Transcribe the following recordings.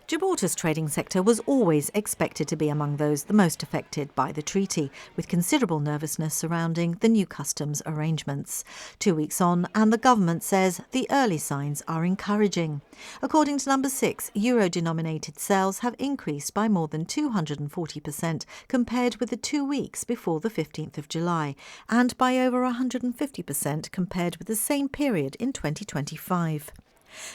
Gibraltar's trading sector was always expected to be among those the most affected by the treaty, with considerable nervousness surrounding the new customs arrangements. 2 weeks on, and the government says the early signs are encouraging. According to Number 6, euro-denominated sales have increased by more than 240% compared with the 2 weeks before the 15th of July, and by over 150% compared with the same period in 2025.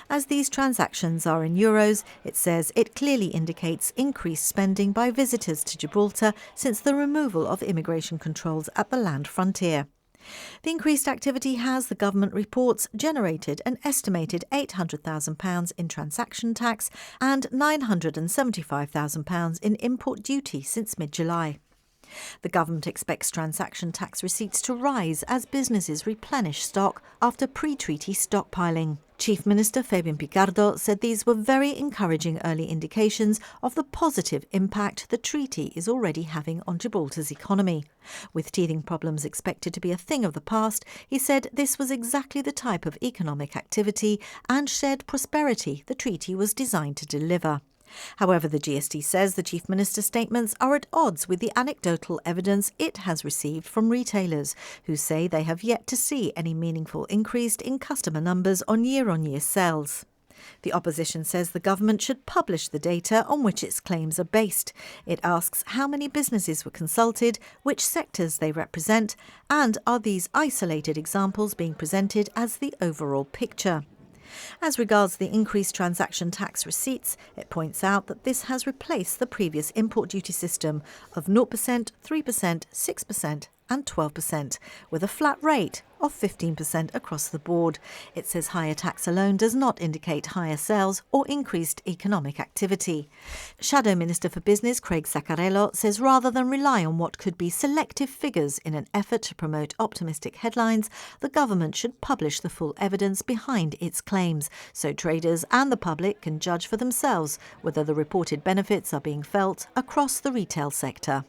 As these transactions are in euros, it says it clearly indicates increased spending by visitors to Gibraltar since the removal of immigration controls at the land frontier. The increased activity has, the government reports, generated an estimated £800,000 in transaction tax and £975,000 in import duty since mid-July. The government expects transaction tax receipts to rise as businesses replenish stock after pre-treaty stockpiling. Chief Minister Fabian Picardo said these were very encouraging early indications of the positive impact the treaty is already having on Gibraltar's economy. With teething problems expected to be a thing of the past, he said this was exactly the type of economic activity and shared prosperity the treaty was designed to deliver. However, the GSD says the Chief Minister's statements are at odds with the anecdotal evidence it has received from retailers, who say they have yet to see any meaningful increase in customer numbers on year sales. The opposition says the government should publish the data on which its claims are based. It asks how many businesses were consulted, which sectors they represent, and are these isolated examples being presented as the overall picture. As regards the increased transaction tax receipts, it points out that this has replaced the previous import duty system of 0%, 3%, 6% and 12%, with a flat rate of 15% across the board. It says higher tax alone does not indicate higher sales or increased economic activity. Shadow Minister for Business Craig Zaccarello says rather than rely on what could be selective figures in an effort to promote optimistic headlines, the government should publish the full evidence behind its claims, so traders and the public can judge for themselves whether the reported benefits are being felt across the retail sector.